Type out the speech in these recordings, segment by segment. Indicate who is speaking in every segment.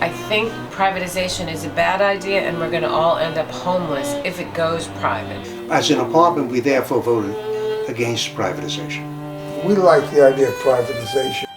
Speaker 1: I think privatization is a bad idea, and we're going to all end up homeless if it goes private.
Speaker 2: As an apartment, we therefore voted against privatization.
Speaker 3: We like the idea of privatization.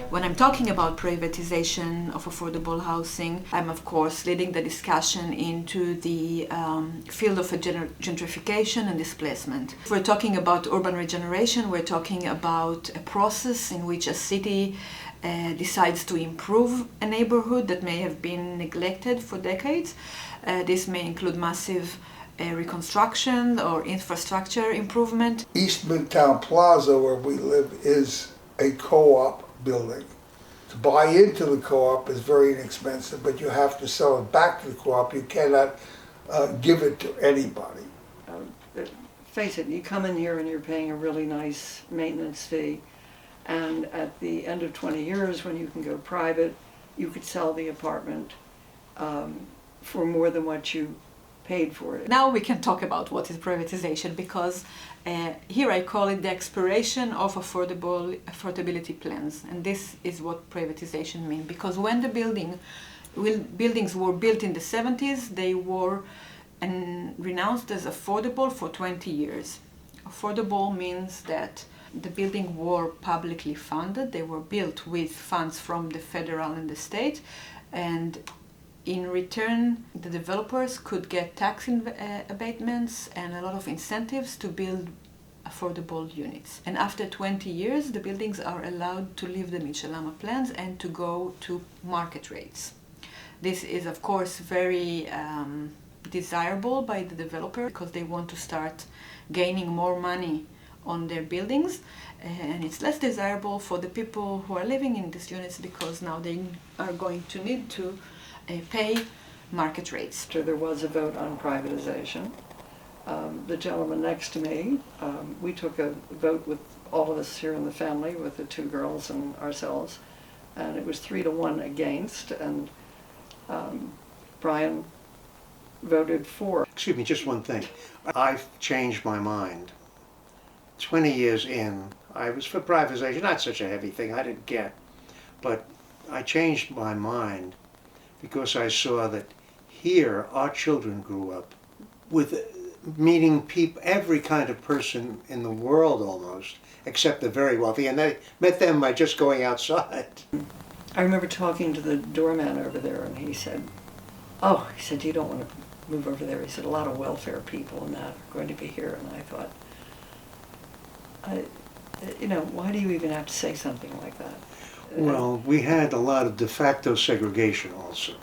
Speaker 4: When I'm talking about privatization of affordable housing, I'm of course leading the discussion into the field of gentrification and displacement. If we're talking about urban regeneration, we're talking about a process in which a city decides to improve a neighborhood that may have been neglected for decades. This may include massive reconstruction or infrastructure improvement.
Speaker 3: East Midtown Plaza, where we live, is a co-op building. To buy into the co-op is very inexpensive, but you have to sell it back to the co-op. You cannot give it to anybody.
Speaker 5: Face it, you come in here and you're paying a really nice maintenance fee, and at the end of 20 years when you can go private, you could sell the apartment for more than what you paid for it.
Speaker 4: Now we can talk about what is privatization, because here I call it the expiration of affordability plans, and this is what privatization means. Because when the buildings were built in the 70s, they were renounced as affordable for 20 years. Affordable means that the buildings were publicly funded. They were built with funds from the federal and the state, and in return, the developers could get tax abatements and a lot of incentives to build affordable units. And after 20 years, the buildings are allowed to leave the Mitchell-Lama plans and to go to market rates. This is, of course, very desirable by the developer because they want to start gaining more money on their buildings, and it's less desirable for the people who are living in these units because now they are going to need to pay market rates.
Speaker 5: There was a vote on privatization. The gentleman next to me, we took a vote with all of us here in the family, with the two girls and ourselves, and it was 3-1 against, and Brian voted for.
Speaker 2: Excuse me, just one thing. I've changed my mind. 20 years in, I was for privatization, not such a heavy thing, I didn't get, but I changed my mind because I saw that here our children grew up with meeting people, every kind of person in the world almost, except the very wealthy, and they met them by just going outside.
Speaker 5: I remember talking to the doorman over there, and he said, oh, he said, you don't want to move over there. He said, a lot of welfare people and that are going to be here. And I thought, why do you even have to say something like that?
Speaker 2: Well, we had a lot of de facto segregation also.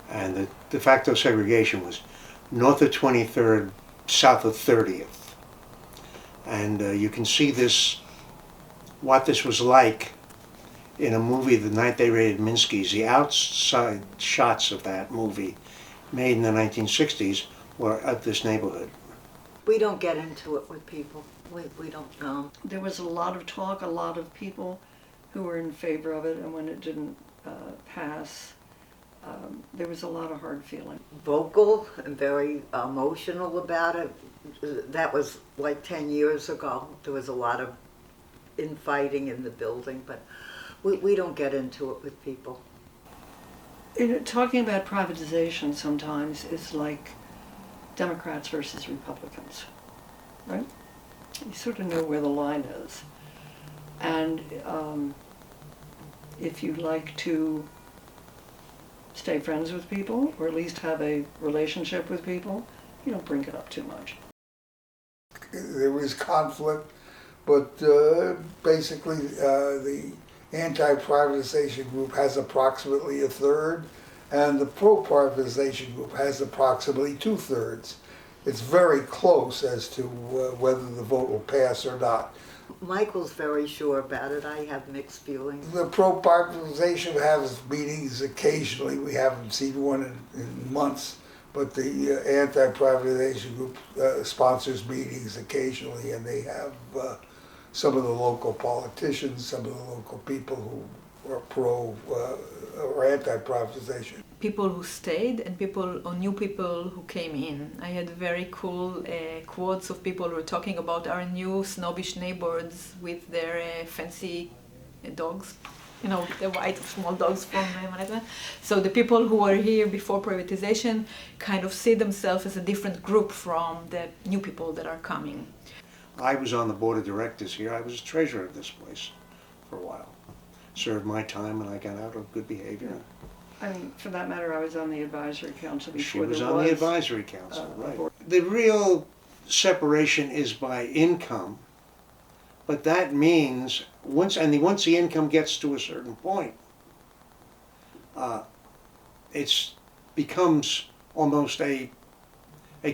Speaker 2: And the de facto segregation was north of 23rd, south of 30th. And you can see this, what this was like in a movie, The Night They Raided Minsky's. The outside shots of that movie, made in the 1960s, were of this neighborhood.
Speaker 6: We don't get into it with people. We don't know.
Speaker 5: There was a lot of talk, a lot of people who were in favor of it, and when it didn't pass, there was a lot of hard feeling.
Speaker 6: Vocal and very emotional about it. That was like 10 years ago. There was a lot of infighting in the building, but we don't get into it with people.
Speaker 5: Talking about privatization sometimes is like Democrats versus Republicans, right? You sort of know where the line is. And if you like to stay friends with people, or at least have a relationship with people, you don't bring it up too much.
Speaker 3: There is conflict, but basically the anti-privatization group has approximately a third, and the pro-privatization group has approximately 2/3. It's very close as to whether the vote will pass or not.
Speaker 6: Michael's very sure about it. I have mixed feelings.
Speaker 3: The pro-privatization has meetings occasionally. We haven't seen one in months, but the anti-privatization group sponsors meetings occasionally, and they have some of the local politicians, some of the local people who are pro or anti-privatization.
Speaker 4: People who stayed and people or new people who came in. I had very cool quotes of people who were talking about our new snobbish neighbors with their fancy dogs, you know, the white small dogs from Manhattan. So the people who were here before privatization kind of see themselves as a different group from the new people that are coming.
Speaker 2: I was on the board of directors here. I was treasurer of this place for a while. Served my time and I got out of good behavior.
Speaker 5: I mean, for that matter, I was on the advisory council before
Speaker 2: She was
Speaker 5: there
Speaker 2: on the advisory council,
Speaker 5: a
Speaker 2: right.
Speaker 5: board.
Speaker 2: The real separation is by income, but that means once the income gets to a certain point, it becomes almost a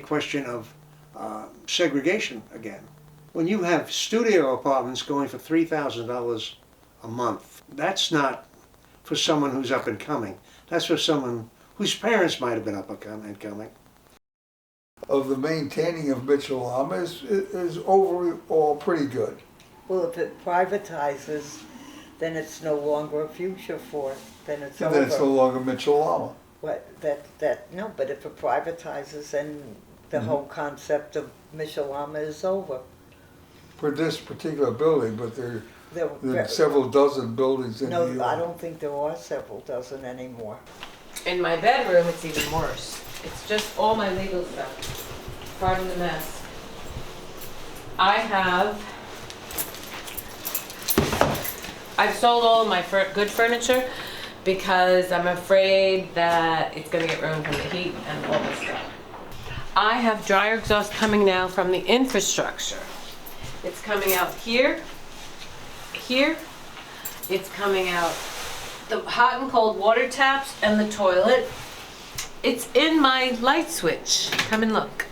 Speaker 2: question of segregation again. When you have studio apartments going for $3,000 a month, that's not for someone who's up and coming. That's for someone whose parents might have been up and coming.
Speaker 3: Of the maintaining of Mitchell-Lama is overall pretty good.
Speaker 6: Well, if it privatizes, then it's no longer a future for it. Then it's
Speaker 3: And
Speaker 6: over.
Speaker 3: then it's no longer Mitchell-Lama.
Speaker 6: No, but if it privatizes, then the whole concept of Mitchell-Lama is over.
Speaker 3: For this particular building, but there
Speaker 6: There-
Speaker 3: are several dozen buildings in New
Speaker 6: No,
Speaker 3: York.
Speaker 6: I don't think there are several dozen anymore.
Speaker 1: In my bedroom, it's even worse. It's just all my legal stuff. Pardon the mess. I've sold all of my good furniture because I'm afraid that it's gonna get ruined from the heat and all this stuff. I have dryer exhaust coming now from the infrastructure. It's coming out here, here. It's coming out the hot and cold water taps and the toilet. It's in my light switch. Come and look.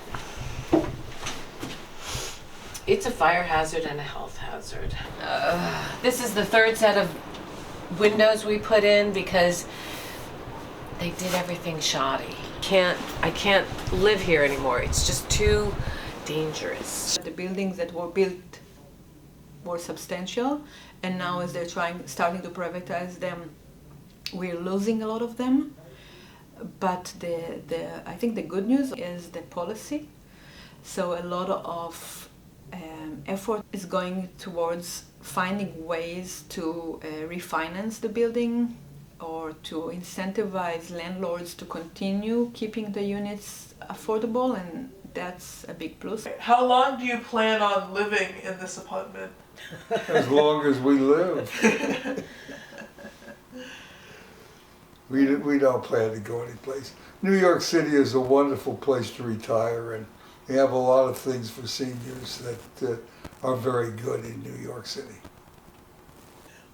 Speaker 1: It's a fire hazard and a health hazard. This is the third set of windows we put in because they did everything shoddy. I can't live here anymore. It's just too dangerous.
Speaker 4: The buildings that were built were substantial, and now as they're starting to privatize them, we're losing a lot of them. But I think the good news is the policy. So a lot of effort is going towards finding ways to refinance the building or to incentivize landlords to continue keeping the units affordable, and that's a big plus.
Speaker 7: How long do you plan on living in this apartment?
Speaker 3: As long as we live. We don't plan to go anyplace. New York City is a wonderful place to retire, and we have a lot of things for seniors that are very good in New York City.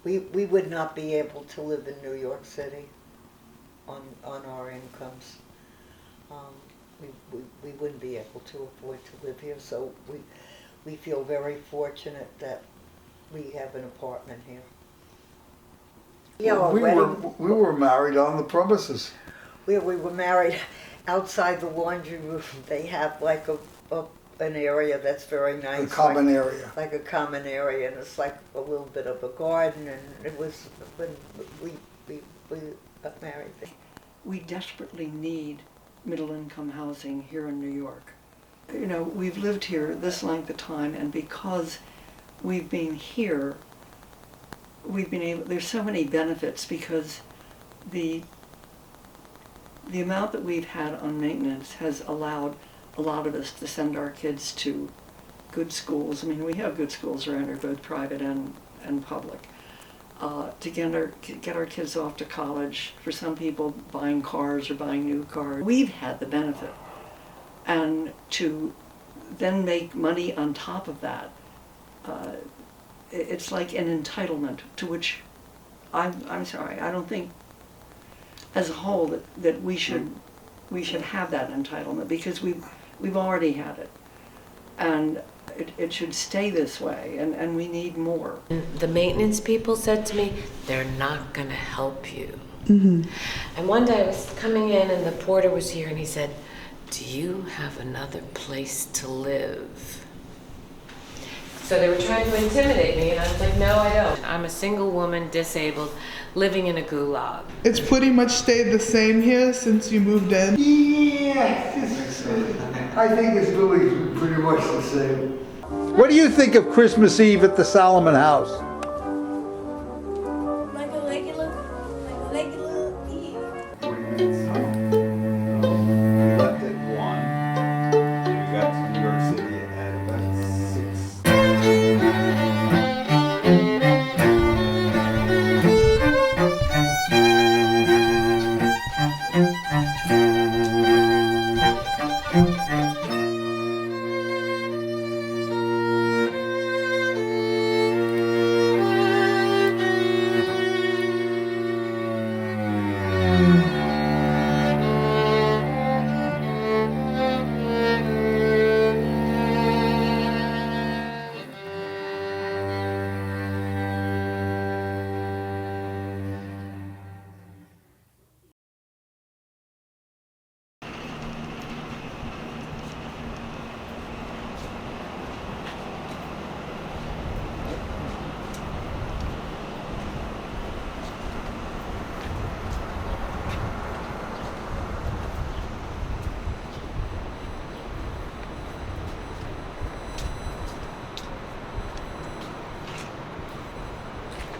Speaker 6: We would not be able to live in New York City on our incomes. We wouldn't be able to afford to live here, so we feel very fortunate that we have an apartment here. Yeah, our
Speaker 3: We were married on the premises.
Speaker 6: we were married outside the laundry room. They have like an area that's very nice.
Speaker 3: A common area.
Speaker 6: Like a common area, and it's like a little bit of a garden, and it was when we got married.
Speaker 5: We desperately need middle-income housing here in New York. You know, we've lived here this length of time, and because we've been here, we've been able, there's so many benefits because the amount that we've had on maintenance has allowed a lot of us to send our kids to good schools. I mean, we have good schools around here, both private and public. to get our kids off to college. For some people, buying cars or buying new cars. We've had the benefit. And to then make money on top of that, it's like an entitlement to which I'm sorry, I don't think as a whole that we should have that entitlement, because we've already had it. And it should stay this way, and we need more.
Speaker 1: The maintenance people said to me, they're not gonna help you. And one day I was coming in and the porter was here and he said, do you have another place to live? So they were trying to intimidate me and I was like, no, I don't. I'm a single woman, disabled, living in a gulag.
Speaker 8: It's pretty much stayed the same here since you moved in.
Speaker 3: Yeah, I think it's really pretty much the same. What do you think of Christmas Eve at the Solomon House?
Speaker 9: Like a regular Eve.